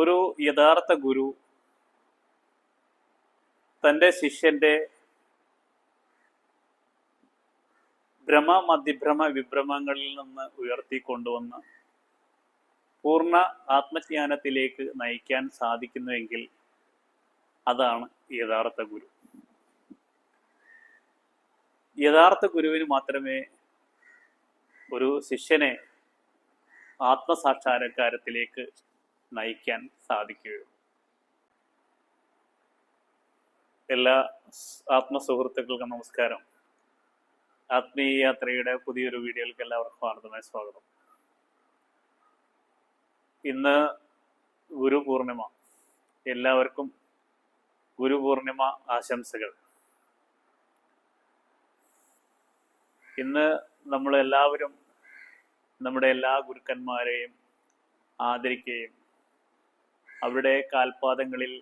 ഒരു യഥാർത്ഥ ഗുരു തൻ്റെ ശിഷ്യന്റെ ഭ്രമ മതിഭ്രമ വിഭ്രമങ്ങളിൽ നിന്ന് ഉയർത്തിക്കൊണ്ടുവന്ന് പൂർണ്ണ ആത്മജ്ഞാനത്തിലേക്ക് നയിക്കാൻ സാധിക്കുന്നുവെങ്കിൽ അതാണ് യഥാർത്ഥ ഗുരു. യഥാർത്ഥ ഗുരുവിന് മാത്രമേ ഒരു ശിഷ്യനെ ആത്മസാക്ഷാത്കാരത്തിലേക്ക് നയിക്കാൻ സാധിക്കുകയുള്ളൂ. എല്ലാ ആത്മസുഹൃത്തുക്കൾക്കും നമസ്കാരം. ആത്മീയ യാത്രയുടെ പുതിയൊരു വീഡിയോയിലേക്ക് എല്ലാവർക്കും ആർദ്രമായ സ്വാഗതം. ഇന്ന് ഗുരു പൂർണിമ. എല്ലാവർക്കും ഗുരു പൂർണിമ ആശംസകൾ. ഇന്ന് നമ്മളെല്ലാവരും നമ്മുടെ എല്ലാ ഗുരുക്കന്മാരെയും ആദരിക്കുകയും അവരുടെ കാൽപാദങ്ങളിൽ,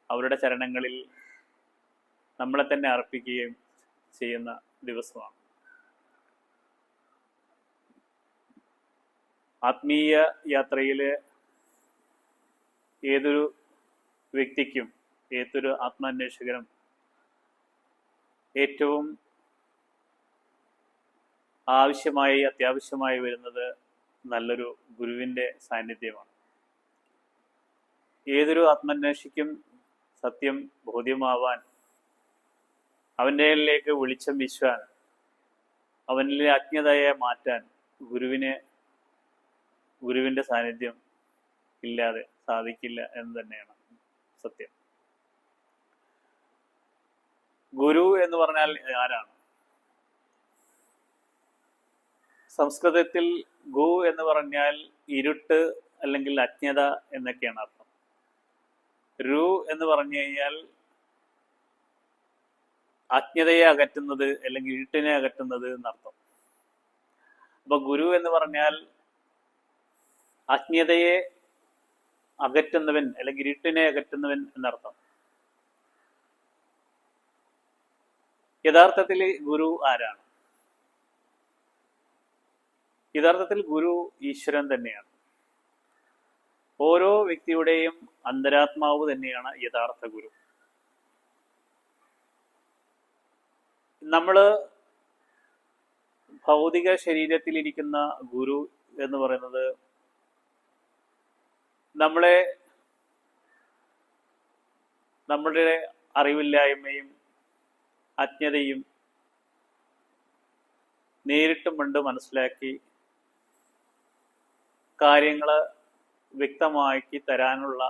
അവരുടെ ചരണങ്ങളിൽ നമ്മളെ തന്നെ അർപ്പിക്കുകയും ചെയ്യുന്ന ദിവസമാണ്. ആത്മീയ യാത്രയിൽ ഏതൊരു വ്യക്തിക്കും, ഏതൊരു ആത്മാന്വേഷകനും ഏറ്റവും അത്യാവശ്യമായി വരുന്നത് നല്ലൊരു ഗുരുവിൻ്റെ സാന്നിധ്യമാണ്. ഏതൊരു ആത്മാന്വേഷിക്കും സത്യം ബോധ്യമാവാൻ, അവനിലേക്ക് വെളിച്ചം വീശാൻ, അവനിലെ അജ്ഞതയെ മാറ്റാൻ ഗുരുവിൻ്റെ സാന്നിധ്യം ഇല്ലാതെ സാധിക്കില്ല എന്ന് തന്നെയാണ് സത്യം. ഗുരു എന്ന് പറഞ്ഞാൽ ആരാണ്? സംസ്കൃതത്തിൽ ഗു എന്ന് പറഞ്ഞാൽ ഇരുട്ട് അല്ലെങ്കിൽ അജ്ഞത എന്നൊക്കെയാണ് അർത്ഥം. രു എന്ന് പറഞ്ഞു കഴിഞ്ഞാൽ അജ്ഞതയെ അകറ്റുന്നത് അല്ലെങ്കിൽ ഇരുട്ടിനെ അകറ്റുന്നത് എന്നർത്ഥം. അപ്പൊ ഗുരു എന്ന് പറഞ്ഞാൽ അജ്ഞതയെ അകറ്റുന്നവൻ അല്ലെങ്കിൽ ഇരുട്ടിനെ അകറ്റുന്നവൻ എന്നർത്ഥം. യഥാർത്ഥത്തിൽ ഗുരു ആരാണ്? യഥാർത്ഥത്തിൽ ഗുരു ഈശ്വരൻ തന്നെയാണ്. ഓരോ വ്യക്തിയുടെയും അന്തരാത്മാവ് തന്നെയാണ് യഥാർത്ഥ ഗുരു. നമ്മള് ഭൗതിക ശരീരത്തിലിരിക്കുന്ന ഗുരു എന്ന് പറയുന്നത് നമ്മുടെ അറിവില്ലായ്മയും അജ്ഞതയും നേരിട്ടും കണ്ട് മനസ്സിലാക്കി കാര്യങ്ങൾ വ്യക്തമാക്കി തരാനുള്ള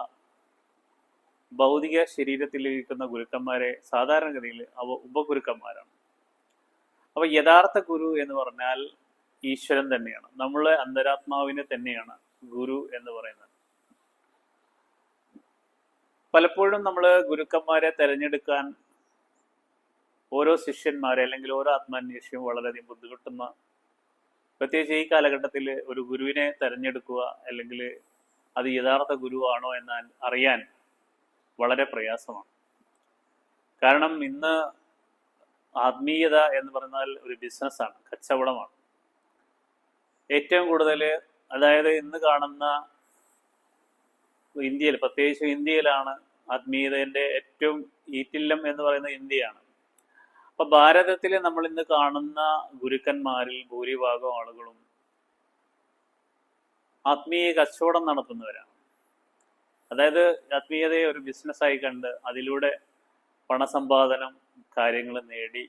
ഭൗതിക ശരീരത്തിലിരിക്കുന്ന ഗുരുക്കന്മാരെ സാധാരണഗതിയിൽ ഉപഗുരുക്കന്മാരാണ്. അപ്പൊ യഥാർത്ഥ ഗുരു എന്ന് പറഞ്ഞാൽ ഈശ്വരൻ തന്നെയാണ്. നമ്മളെ അന്തരാത്മാവിനെ തന്നെയാണ് ഗുരു എന്ന് പറയുന്നത്. പലപ്പോഴും നമ്മൾ ഗുരുക്കന്മാരെ തിരഞ്ഞെടുക്കാൻ ഓരോ ശിഷ്യന്മാരെ അല്ലെങ്കിൽ ഓരോ ആത്മാന്വേഷിയും വളരെയധികം ബുദ്ധിമുട്ടുന്ന, പ്രത്യേകിച്ച് ഈ കാലഘട്ടത്തിൽ ഒരു ഗുരുവിനെ തിരഞ്ഞെടുക്കുക അല്ലെങ്കിൽ അത് യഥാർത്ഥ ഗുരുവാണോ എന്ന് അറിയാൻ വളരെ പ്രയാസമാണ്. കാരണം ഇന്ന് ആത്മീയത എന്ന് പറഞ്ഞാൽ ഒരു ബിസിനസ്സാണ്, കച്ചവടമാണ്. ഏറ്റവും കൂടുതൽ, അതായത് ഇന്ന് കാണുന്ന ഇന്ത്യയിൽ, പ്രത്യേകിച്ച് ഇന്ത്യയിലാണ് ആത്മീയതയുടെ ഏറ്റവും ഈറ്റില്ലം എന്ന് പറയുന്നത് ഇന്ത്യയാണ്. അപ്പൊ ഭാരതത്തിൽ നമ്മൾ ഇന്ന് കാണുന്ന ഗുരുക്കന്മാരിൽ ഭൂരിഭാഗം ആളുകളും ആത്മീയ കച്ചവടം നടത്തുന്നവരാണ്. അതായത് ആത്മീയതയെ ഒരു ബിസിനസ്സായി കണ്ട് അതിലൂടെ പണസമ്പാദനം കാര്യങ്ങൾ നേടി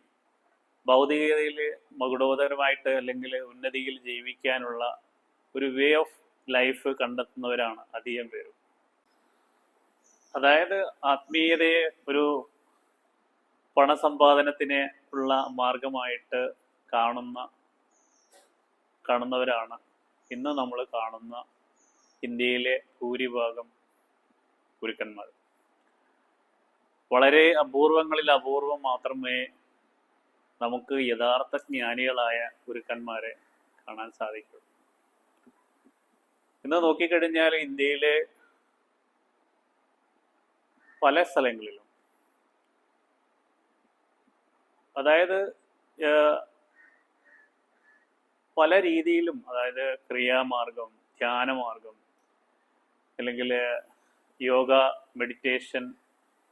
ഭൗതികതയിൽ മകുടോദരമായിട്ട് അല്ലെങ്കിൽ ഉന്നതിയിൽ ജീവിക്കാനുള്ള ഒരു വേ ഓഫ് ലൈഫ് കണ്ടെത്തുന്നവരാണ് അധികം പേരും. അതായത് ആത്മീയതയെ ഒരു പണസമ്പാദനത്തിന് ഉള്ള മാർഗമായിട്ട് കാണുന്നവരാണ് ഇന്ന് നമ്മൾ കാണുന്ന ഇന്ത്യയിലെ ഭൂരിഭാഗം ഗുരുക്കന്മാർ. വളരെ അപൂർവങ്ങളിൽ അപൂർവം മാത്രമേ നമുക്ക് യഥാർത്ഥ ജ്ഞാനികളായ ഗുരുക്കന്മാരെ കാണാൻ സാധിക്കുള്ളൂ. ഇന്ന് നോക്കിക്കഴിഞ്ഞാൽ ഇന്ത്യയിലെ പല സ്ഥലങ്ങളിലും, അതായത് പല രീതിയിലും, അതായത് ക്രിയാമാർഗം, ധ്യാനമാർഗം അല്ലെങ്കിൽ യോഗ, മെഡിറ്റേഷൻ,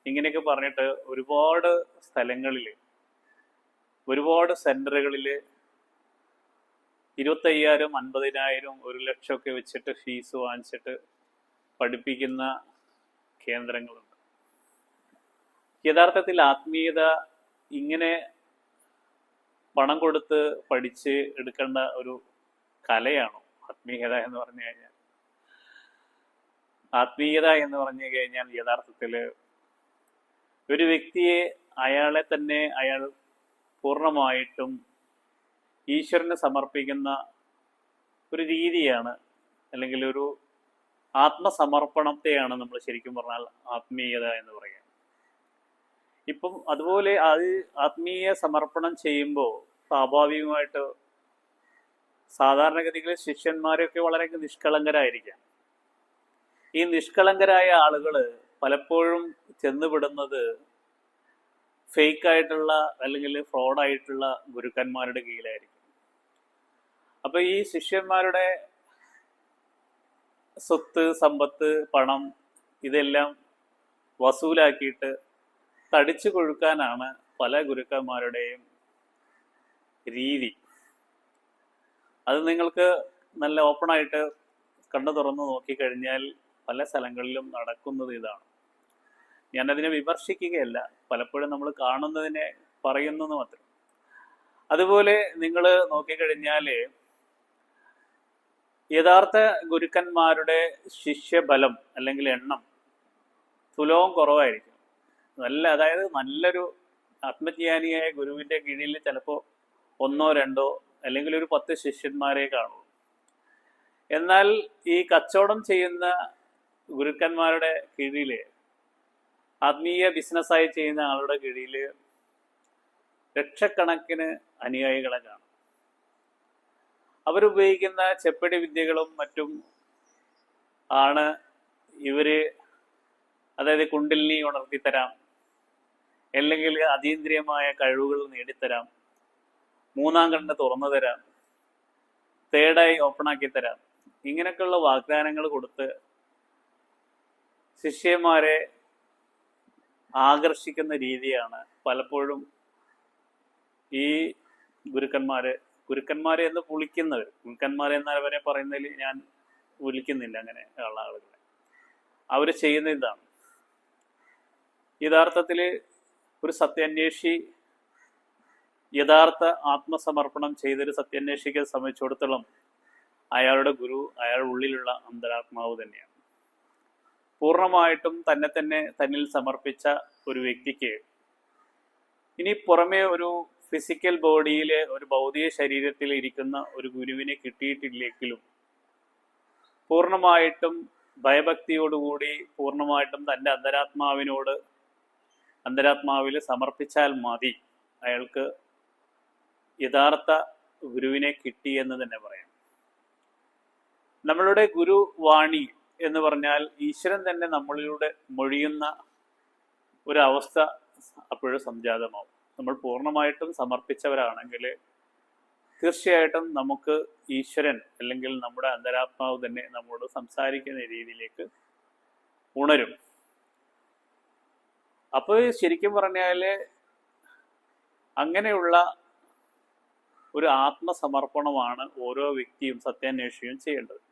ഇങ്ങനെയൊക്കെ പറഞ്ഞിട്ട് ഒരുപാട് സ്ഥലങ്ങളിൽ, ഒരുപാട് സെന്ററുകളിൽ 25,000, 50,000, 1,00,000 ഒക്കെ വെച്ചിട്ട് ഫീസ് വാങ്ങിച്ചിട്ട് പഠിപ്പിക്കുന്ന കേന്ദ്രങ്ങളുണ്ട്. യഥാർത്ഥത്തിൽ ആത്മീയത ഇങ്ങനെ പണം കൊടുത്ത് പഠിച്ച് എടുക്കേണ്ട ഒരു കലയാണോ ആത്മീയത എന്ന് പറഞ്ഞു കഴിഞ്ഞാൽ? ആത്മീയത എന്ന് പറഞ്ഞു കഴിഞ്ഞാൽ യഥാർത്ഥത്തിൽ ഒരു വ്യക്തിയെ, അയാളെ തന്നെ അയാൾ പൂർണ്ണമായിട്ടും ഈശ്വരന് സമർപ്പിക്കുന്ന ഒരു രീതിയാണ്, അല്ലെങ്കിൽ ഒരു ആത്മസമർപ്പണത്തെയാണ് നമ്മൾ ശരിക്കും പറഞ്ഞാൽ ആത്മീയത എന്ന് പറയുക. ഇപ്പം അതുപോലെ അത് ആത്മീയ സമർപ്പണം ചെയ്യുമ്പോൾ സ്വാഭാവികമായിട്ട് സാധാരണഗതികളിൽ ശിഷ്യന്മാരൊക്കെ വളരെ നിഷ്കളങ്കരായിരിക്കാം. ഈ നിഷ്കളങ്കരായ ആളുകൾ പലപ്പോഴും ചെന്നുപെടുന്നത് ഫേക്കായിട്ടുള്ള അല്ലെങ്കിൽ ഫ്രോഡായിട്ടുള്ള ഗുരുക്കന്മാരുടെ കീഴിലായിരിക്കും. അപ്പൊ ഈ ശിഷ്യന്മാരുടെ സ്വത്ത്, സമ്പത്ത്, പണം ഇതെല്ലാം വസൂലാക്കിയിട്ട് തടിച്ചു കൊഴുക്കാനാണ് പല ഗുരുക്കന്മാരുടെയും രീതി. അത് നിങ്ങൾക്ക് നല്ല ഓപ്പണായിട്ട് കണ്ണു തുറന്ന് നോക്കിക്കഴിഞ്ഞാൽ പല സ്ഥലങ്ങളിലും നടക്കുന്നത് ഇതാണ്. ഞാനതിനെ വിമർശിക്കുകയല്ല, പലപ്പോഴും നമ്മൾ കാണുന്നതിനെ പറയുന്നത് മാത്രം. അതുപോലെ നിങ്ങൾ നോക്കിക്കഴിഞ്ഞാൽ യഥാർത്ഥ ഗുരുക്കന്മാരുടെ ശിഷ്യബലം അല്ലെങ്കിൽ എണ്ണം തുലവും കുറവായിരിക്കും. അതായത് നല്ലൊരു ആത്മജ്ഞാനിയായ ഗുരുവിൻ്റെ കീഴിൽ ചിലപ്പോൾ 1, 2 അല്ലെങ്കിൽ ഒരു 10 ശിഷ്യന്മാരെ കാണുള്ളൂ. എന്നാൽ ഈ കച്ചവടം ചെയ്യുന്ന ഗുരുക്കന്മാരുടെ കീഴിൽ, ആത്മീയ ബിസിനസ്സായി ചെയ്യുന്ന ആളുടെ കീഴിൽ ലക്ഷക്കണക്കിന് അനുയായികളെ കാണും. അവരുപയോഗിക്കുന്ന ചെപ്പടി വിദ്യകളും മറ്റും ആണ് ഇവര്, അതായത് കുണ്ടലിനി ഉണർത്തിത്തരാം, അല്ലെങ്കിൽ അതീന്ദ്രിയമായ കഴിവുകൾ നേടിത്തരാം, 3-ാം കണ്ണ് തുറന്നു തരാം, തേർഡായി ഓപ്പണാക്കി തരാം, ഇങ്ങനെയൊക്കെയുള്ള വാഗ്ദാനങ്ങൾ കൊടുത്ത് ശിഷ്യന്മാരെ ആകർഷിക്കുന്ന രീതിയാണ് പലപ്പോഴും ഈ ഗുരുക്കന്മാരെ എന്ന് വിളിക്കുന്നവർ. ഗുരുക്കന്മാരെ എന്നവരെ പറയുന്നതിൽ ഞാൻ വിളിക്കുന്നില്ല അങ്ങനെ ഉള്ള ആളുകളെ. അവർ ചെയ്യുന്ന ഇതാണ്. യഥാർത്ഥത്തിൽ ഒരു സത്യാന്വേഷി, യഥാർത്ഥ ആത്മസമർപ്പണം ചെയ്തൊരു സത്യാന്വേഷിയെ സംബന്ധിച്ചിടത്തോളം അയാളുടെ ഗുരു അയാളുടെ ഉള്ളിലുള്ള അന്തരാത്മാവ് തന്നെയാണ്. പൂർണ്ണമായിട്ടും തന്നിൽ സമർപ്പിച്ച ഒരു വ്യക്തിക്ക് ഇനി പുറമേ ഒരു ഫിസിക്കൽ ബോഡിയിൽ, ഒരു ഭൗതിക ശരീരത്തിൽ ഇരിക്കുന്ന ഒരു ഗുരുവിനെ കിട്ടിയിട്ടില്ലെങ്കിലും പൂർണ്ണമായിട്ടും ഭയഭക്തിയോടുകൂടി പൂർണ്ണമായിട്ടും തൻ്റെ അന്തരാത്മാവിൽ സമർപ്പിച്ചാൽ മതി അയാൾക്ക് യഥാർത്ഥ ഗുരുവിനെ കിട്ടി എന്ന് തന്നെ പറയാം. നമ്മളുടെ ഗുരുവാണി എന്ന് പറഞ്ഞാൽ ഈശ്വരൻ തന്നെ നമ്മളിലൂടെ മൊഴിയുന്ന ഒരവസ്ഥ അപ്പോഴും സംജാതമാവും. നമ്മൾ പൂർണ്ണമായിട്ടും സമർപ്പിച്ചവരാണെങ്കിൽ തീർച്ചയായിട്ടും നമുക്ക് ഈശ്വരൻ അല്ലെങ്കിൽ നമ്മുടെ അന്തരാത്മാവ് തന്നെ നമ്മോട് സംസാരിക്കുന്ന രീതിയിലേക്ക് ഉണരും. അപ്പോൾ ശരിക്കും പറഞ്ഞാൽ അങ്ങനെയുള്ള ഒരു ആത്മസമർപ്പണമാണ് ഓരോ വ്യക്തിയും സത്യാന്വേഷിയും ചെയ്യേണ്ടത്.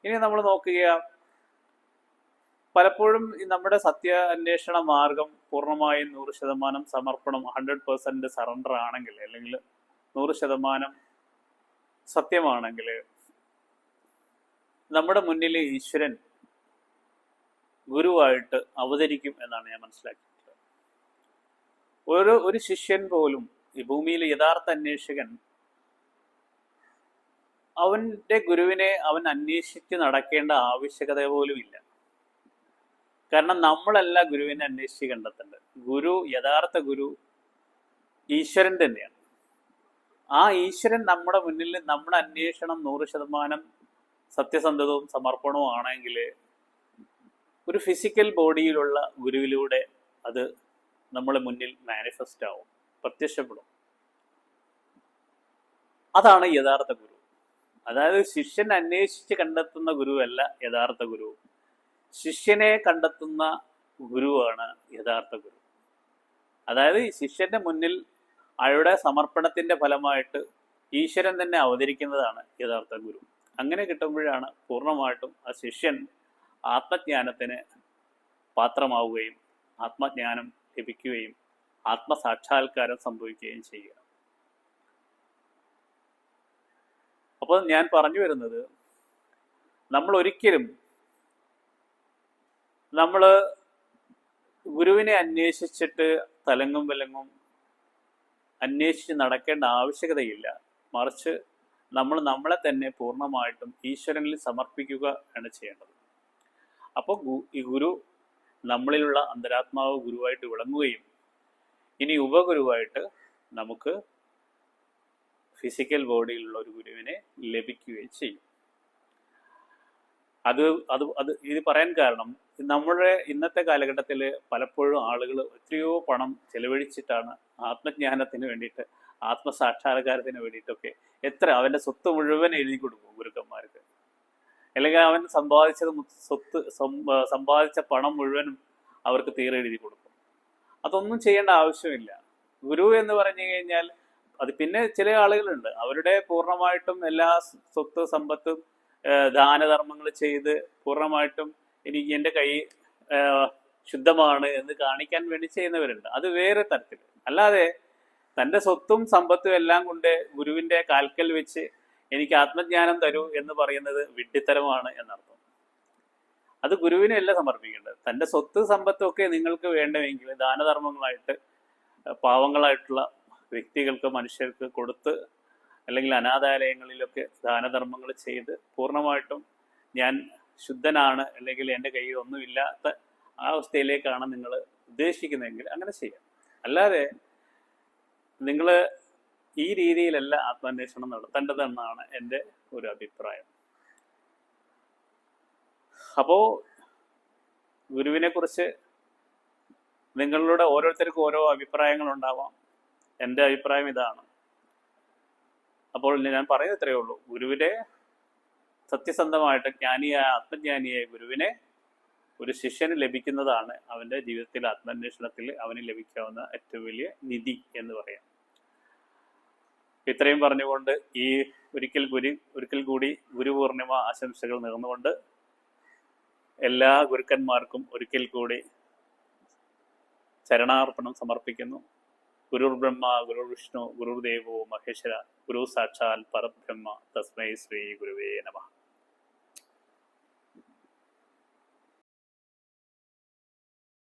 ഇനി നമ്മൾ നോക്കുക, പലപ്പോഴും നമ്മുടെ സത്യ അന്വേഷണ മാർഗം പൂർണ്ണമായും 100% സമർപ്പണം, 100% സറണ്ടർ ആണെങ്കിൽ, അല്ലെങ്കിൽ 100% സത്യമാണെങ്കിൽ നമ്മുടെ മുന്നിൽ ഈശ്വരൻ ഗുരുവായിട്ട് അവതരിക്കും എന്നാണ് ഞാൻ മനസ്സിലാക്കിയിട്ടുള്ളത്. ഒരു ശിഷ്യൻ പോലും, ഈ ഭൂമിയിലെ യഥാർത്ഥ അന്വേഷകൻ, അവൻ്റെ ഗുരുവിനെ അവൻ അന്വേഷിച്ച് നടക്കേണ്ട ആവശ്യകത പോലും ഇല്ല. കാരണം നമ്മളല്ല ഗുരുവിനെ അന്വേഷിച്ച് കണ്ടെത്തേണ്ടത്. യഥാർത്ഥ ഗുരു ഈശ്വരൻ തന്നെയാണ്. ആ ഈശ്വരൻ നമ്മുടെ മുന്നിൽ, നമ്മുടെ അന്വേഷണം 100% സത്യസന്ധതവും സമർപ്പണവും ആണെങ്കിൽ ഒരു ഫിസിക്കൽ ബോഡിയിലുള്ള ഗുരുവിലൂടെ അത് നമ്മളെ മുന്നിൽ മാനിഫെസ്റ്റ് ആവും, പ്രത്യക്ഷപ്പെടും. അതാണ് യഥാർത്ഥ ഗുരു. അതായത് ശിഷ്യൻ അന്വേഷിച്ച് കണ്ടെത്തുന്ന ഗുരുവല്ല യഥാർത്ഥ ഗുരു. ശിഷ്യനെ കണ്ടെത്തുന്ന ഗുരുവാണ് യഥാർത്ഥ ഗുരു. അതായത് ഈ ശിഷ്യന്റെ മുന്നിൽ അയാളുടെ സമർപ്പണത്തിന്റെ ഫലമായിട്ട് ഈശ്വരൻ തന്നെ അവതരിക്കുന്നതാണ് യഥാർത്ഥ ഗുരു. അങ്ങനെ കിട്ടുമ്പോഴാണ് പൂർണ്ണമായിട്ടും ആ ശിഷ്യൻ ആത്മജ്ഞാനത്തിന് പാത്രമാവുകയും ആത്മജ്ഞാനം ലഭിക്കുകയും ആത്മസാക്ഷാത്കാരം സംഭവിക്കുകയും ചെയ്യുക. അപ്പോൾ ഞാൻ പറഞ്ഞു വരുന്നത്, നമ്മൾ ഒരിക്കലും ഗുരുവിനെ അന്വേഷിച്ചിട്ട് തലങ്ങും വിലങ്ങും അന്വേഷിച്ച് നടക്കേണ്ട ആവശ്യകതയില്ല. മറിച്ച് നമ്മളെ തന്നെ പൂർണ്ണമായിട്ടും ഈശ്വരനിൽ സമർപ്പിക്കുക ആണ് ചെയ്യേണ്ടത്. അപ്പോൾ ഈ ഗുരു നമ്മളിലുള്ള അന്തരാത്മാവ് ഗുരുവായിട്ട് വിളങ്ങുകയും ഇനി ഉപഗുരുവായിട്ട് നമുക്ക് ഫിസിക്കൽ ബോഡിയിലുള്ള ഒരു ഗുരുവിനെ ലഭിക്കുകയും ചെയ്യും. ഇത് പറയാൻ കാരണം, നമ്മുടെ ഇന്നത്തെ കാലഘട്ടത്തിൽ പലപ്പോഴും ആളുകൾ എത്രയോ പണം ചെലവഴിച്ചിട്ടാണ് ആത്മജ്ഞാനത്തിന് വേണ്ടിയിട്ട്, ആത്മസാക്ഷാത്കാരത്തിന് വേണ്ടിയിട്ടൊക്കെ അവൻ്റെ സ്വത്ത് മുഴുവൻ എഴുതി കൊടുക്കും ഗുരുക്കന്മാർക്ക്. അല്ലെങ്കിൽ അവൻ സമ്പാദിച്ച പണം മുഴുവനും അവർക്ക് എഴുതി കൊടുക്കും. അതൊന്നും ചെയ്യേണ്ട ആവശ്യമില്ല. ഗുരു എന്ന് പറഞ്ഞു കഴിഞ്ഞാൽ അത് പിന്നെ ചില ആളുകളുണ്ട്, അവരുടെ പൂർണ്ണമായിട്ടും എല്ലാ സ്വത്ത് സമ്പത്തും ദാനധർമ്മങ്ങൾ ചെയ്ത് പൂർണ്ണമായിട്ടും എനിക്ക് എൻ്റെ കൈ ശുദ്ധമാണ് എന്ന് കാണിക്കാൻ വേണ്ടി ചെയ്യുന്നവരുണ്ട്. അത് വേറെ തരത്തിൽ. അല്ലാതെ തൻ്റെ സ്വത്തും സമ്പത്തും എല്ലാം കൊണ്ട് ഗുരുവിൻ്റെ കാൽക്കൽ വെച്ച് എനിക്ക് ആത്മജ്ഞാനം തരൂ എന്ന് പറയുന്നത് വിഡ്ഢിത്തരമാണ് എന്നർത്ഥം. അത് ഗുരുവിനെയല്ല സമർപ്പിക്കേണ്ടത്. തൻ്റെ സ്വത്ത് സമ്പത്തും ഒക്കെ നിങ്ങൾക്ക് വേണമെങ്കിൽ ദാനധർമ്മങ്ങളായിട്ട് പാവങ്ങളായിട്ടുള്ള വ്യക്തികൾക്ക്, മനുഷ്യർക്ക് കൊടുത്ത്, അല്ലെങ്കിൽ അനാഥാലയങ്ങളിലൊക്കെ ദാനധർമ്മങ്ങൾ ചെയ്ത് പൂർണ്ണമായിട്ടും ഞാൻ ശുദ്ധനാണ്, അല്ലെങ്കിൽ എൻ്റെ കയ്യിൽ ഒന്നുമില്ലാത്ത ആ അവസ്ഥയിലേക്കാണ് നിങ്ങൾ ഉദ്ദേശിക്കുന്നതെങ്കിൽ അങ്ങനെ ചെയ്യാം. അല്ലാതെ നിങ്ങൾ ഈ രീതിയിലല്ല ആത്മാന്വേഷണം നടത്തേണ്ടതെന്നാണ് എൻ്റെ ഒരു അഭിപ്രായം. അപ്പോൾ ഗുരുവിനെ കുറിച്ച് നിങ്ങളുടെ ഓരോരുത്തർക്കും ഓരോ അഭിപ്രായങ്ങളുണ്ടാവാം. എൻ്റെ അഭിപ്രായം ഇതാണ്. അപ്പോൾ ഞാൻ പറയുന്നത് ഇത്രയേ ഉള്ളൂ. ഗുരുവിനെ സത്യസന്ധമായിട്ട് ആത്മജ്ഞാനിയായ ഗുരുവിനെ ഒരു ശിഷ്യന് ലഭിക്കുന്നതാണ് അവൻ്റെ ജീവിതത്തിൽ ആത്മാന്വേഷണത്തിൽ അവന് ലഭിക്കാവുന്ന ഏറ്റവും വലിയ നിധി എന്ന് പറയാം. ഇത്രയും പറഞ്ഞുകൊണ്ട് ഈ ഒരിക്കൽ കൂടി ഗുരുപൂർണിമ ആശംസകൾ നേർന്നുകൊണ്ട് എല്ലാ ഗുരുക്കന്മാർക്കും ഒരിക്കൽ കൂടി ചരണാർപ്പണം സമർപ്പിക്കുന്നു. ഗുരുർ ബ്രഹ്മ, ഗുരുർ വിഷ്ണു, ഗുരുദേവോ മഹേശ്വര, ഗുരു സാക്ഷാൽ പരബ്രഹ്മ, തസ്മൈ ശ്രീ ഗുരുവേ നമഃ.